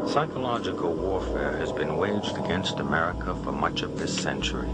Psychological warfare has been waged against America for much of this century.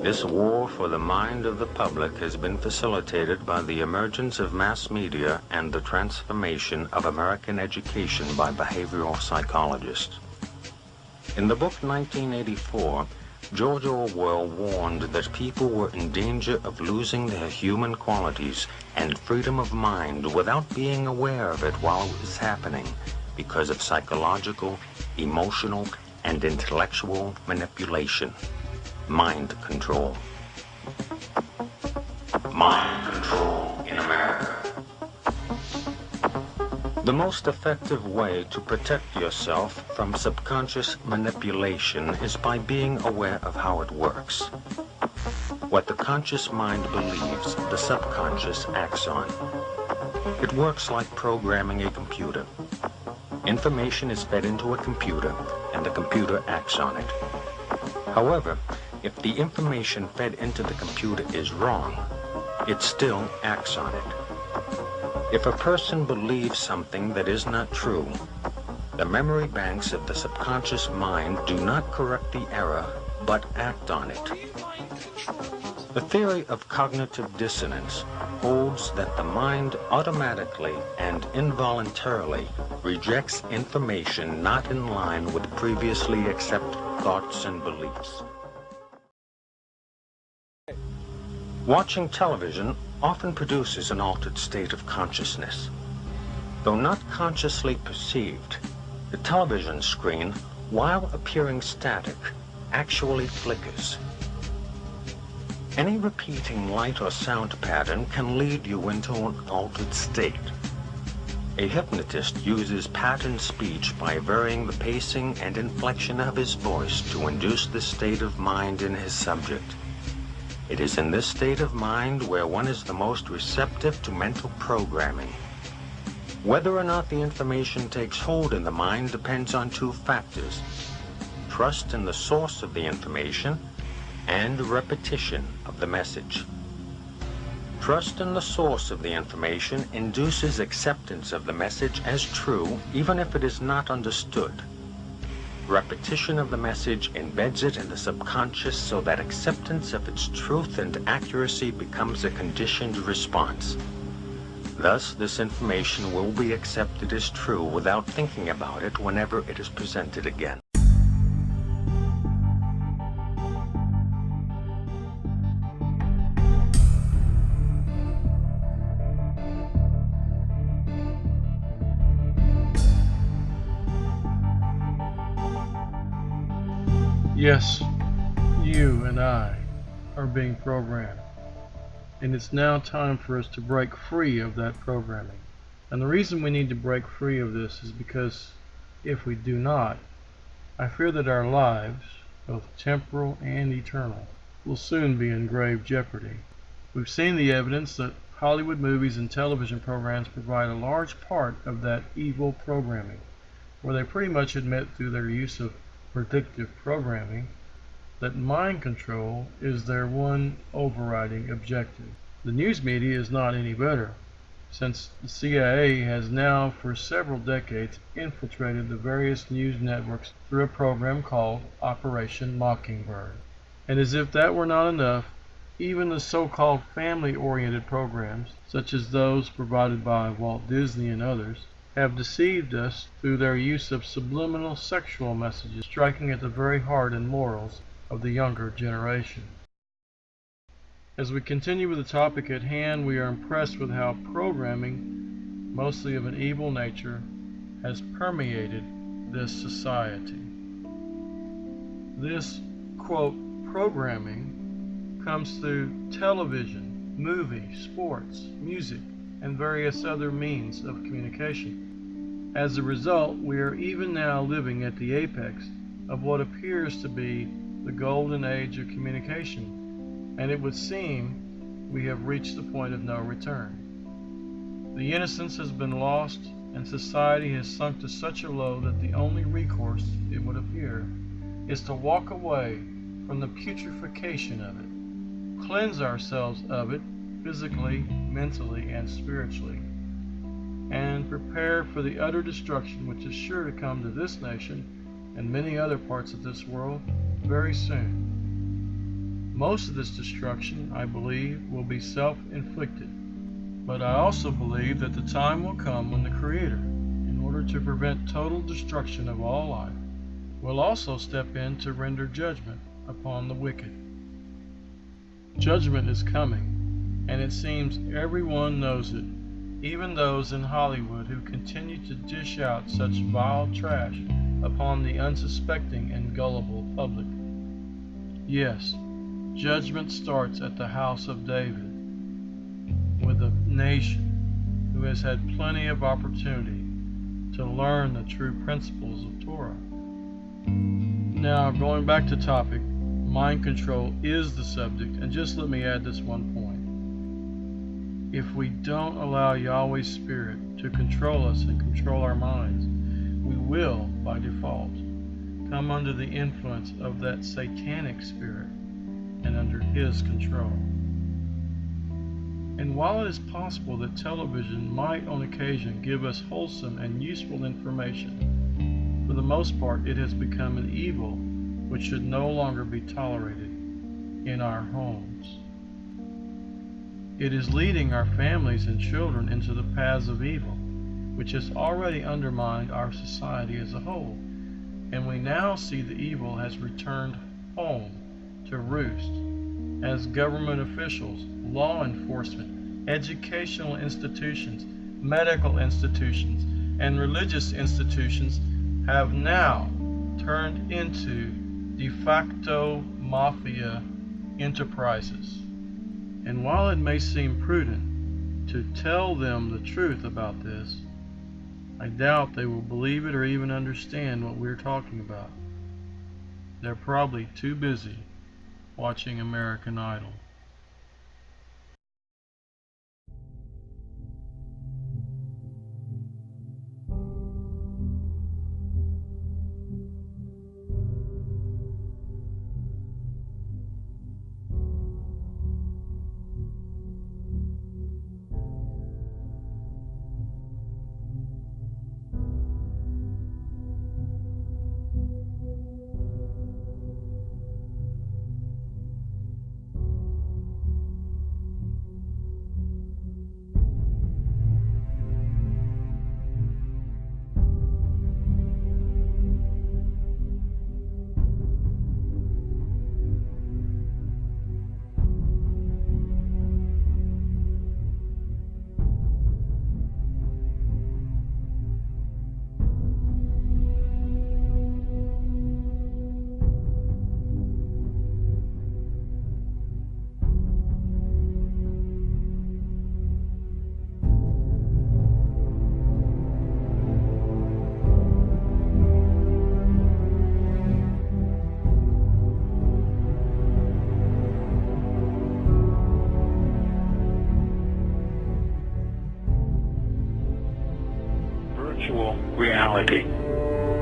This war for the mind of the public has been facilitated by the emergence of mass media and the transformation of American education by behavioral psychologists. In the book 1984, George Orwell warned that people were in danger of losing their human qualities and freedom of mind without being aware of it while it was happening because of psychological, emotional, and intellectual manipulation. Mind control. Mind control in America. The most effective way to protect yourself from subconscious manipulation is by being aware of how it works. What the conscious mind believes, the subconscious acts on. It works like programming a computer. Information is fed into a computer, and the computer acts on it. However, if the information fed into the computer is wrong, it still acts on it. If a person believes something that is not true, the memory banks of the subconscious mind do not correct the error, but act on it. The theory of cognitive dissonance holds that the mind automatically and involuntarily rejects information not in line with previously accepted thoughts and beliefs. Watching television often produces an altered state of consciousness. Though not consciously perceived, the television screen, while appearing static, actually flickers. Any repeating light or sound pattern can lead you into an altered state. A hypnotist uses pattern speech by varying the pacing and inflection of his voice to induce this state of mind in his subject. It is in this state of mind where one is the most receptive to mental programming. Whether or not the information takes hold in the mind depends on two factors: trust in the source of the information and repetition of the message. Trust in the source of the information induces acceptance of the message as true, even if it is not understood. Repetition of the message embeds it in the subconscious so that acceptance of its truth and accuracy becomes a conditioned response. Thus, this information will be accepted as true without thinking about it whenever it is presented again. Yes, you and I are being programmed, and it's now time for us to break free of that programming. And the reason we need to break free of this is because if we do not, I fear that our lives, both temporal and eternal, will soon be in grave jeopardy. We've seen the evidence that Hollywood movies and television programs provide a large part of that evil programming, where they pretty much admit through their use of predictive programming that mind control is their one overriding objective. The news media is not any better, since the CIA has now for several decades infiltrated the various news networks through a program called Operation Mockingbird. And as if that were not enough, even the so-called family-oriented programs, such as those provided by Walt Disney and others, have deceived us through their use of subliminal sexual messages, striking at the very heart and morals of the younger generation. As we continue with the topic at hand, we are impressed with how programming, mostly of an evil nature, has permeated this society. This, quote, programming comes through television, movies, sports, music, and various other means of communication. As a result, we are even now living at the apex of what appears to be the golden age of communication, and it would seem we have reached the point of no return. The innocence has been lost, and society has sunk to such a low that the only recourse, it would appear, is to walk away from the putrefaction of it, cleanse ourselves of it physically, mentally, and spiritually. and prepare for the utter destruction which is sure to come to this nation and many other parts of this world very soon. Most of this destruction, I believe, will be self-inflicted, but I also believe that the time will come when the Creator, in order to prevent total destruction of all life, will also step in to render judgment upon the wicked. Judgment is coming, and it seems everyone knows it, even those in Hollywood who continue to dish out such vile trash upon the unsuspecting and gullible public. Yes, judgment starts at the house of David, with a nation who has had plenty of opportunity to learn the true principles of Torah. Now, going back to topic, mind control is the subject, and just let me add this one point. If we don't allow Yahweh's Spirit to control us and control our minds, we will, by default, come under the influence of that satanic spirit and under his control. And while it is possible that television might on occasion give us wholesome and useful information, for the most part it has become an evil which should no longer be tolerated in our homes. It is leading our families and children into the paths of evil, which has already undermined our society as a whole, and we now see the evil has returned home to roost, as government officials, law enforcement, educational institutions, medical institutions, and religious institutions have now turned into de facto mafia enterprises. And while it may seem prudent to tell them the truth about this, I doubt they will believe it or even understand what we're talking about. They're probably too busy watching American Idol. Reality.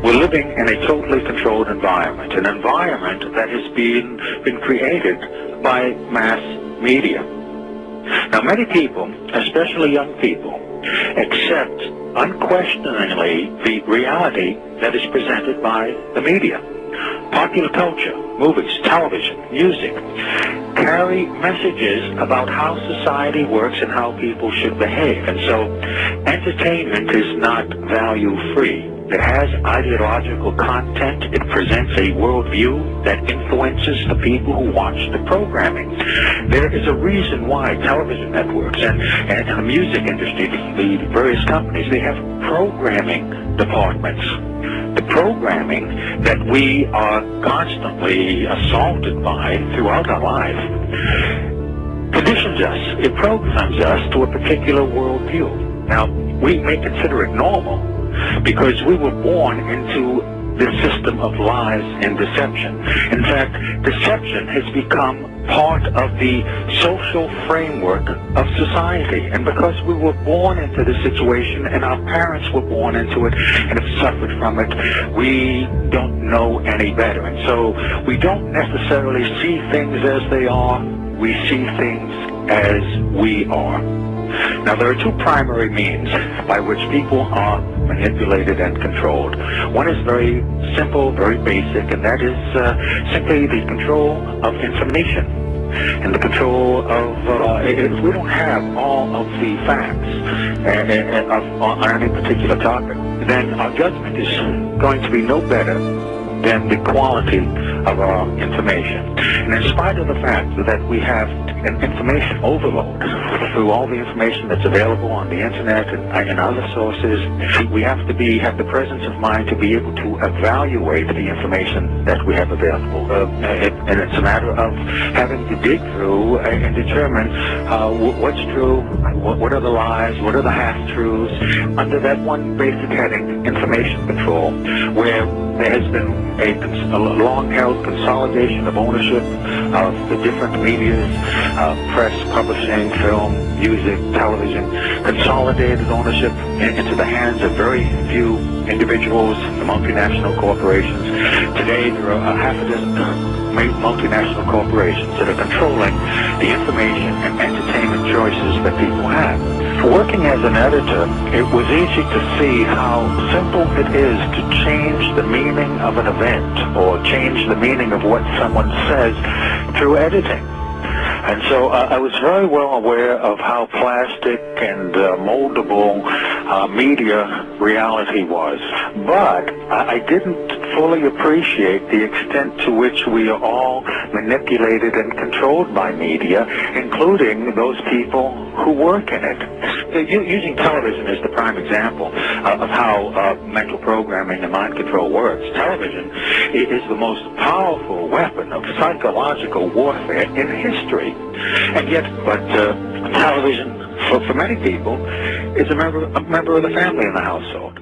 We're living in a totally controlled environment, an environment that has been created by mass media. Now, many people, especially young people, accept unquestioningly the reality that is presented by the media. Popular culture, movies, television, music carry messages about how society works and how people should behave. And so entertainment is not value-free. It has ideological content. It presents a worldview that influences the people who watch the programming. There is a reason why television networks and the music industry, the various companies, they have programming departments. The programming that we are constantly assaulted by throughout our life conditions us, it programs us to a particular worldview. Now, we may consider it normal because we were born into the system of lies and deception. In fact, deception has become part of the social framework of society. And because we were born into the situation and our parents were born into it and have suffered from it, we don't know any better. And so we don't necessarily see things as they are. We see things as we are. Now, there are two primary means by which people are manipulated and controlled. One is very simple, very basic, and that is simply the control of information and the control of, if we don't have all of the facts on any particular topic, then our judgment is going to be no better than the quality of our information. And in spite of the fact that we have an information overload through all the information that's available on the internet and other sources, we have to have the presence of mind to be able to evaluate the information that we have available. And it's a matter of having to dig through and determine what's true, what are the lies, what are the half-truths, under that one basic heading, information control, where there has been a long-held consolidation of ownership of the different medias, press, publishing, film, music, television, consolidated ownership into the hands of very few individuals, the multinational corporations. Today, there are half a dozen multinational corporations that are controlling the information and entertainment choices that people have. Working as an editor, it was easy to see how simple it is to change the meaning of an event or change the meaning of what someone says through editing. And so I was very well aware of how plastic and moldable media reality was. But I didn't fully appreciate the extent to which we are all manipulated and controlled by media, including those people who work in it. Using television as the prime example of how mental programming and mind control works, television is the most powerful weapon of psychological warfare in history. And yet, television, for many people, is a member of the family in the household.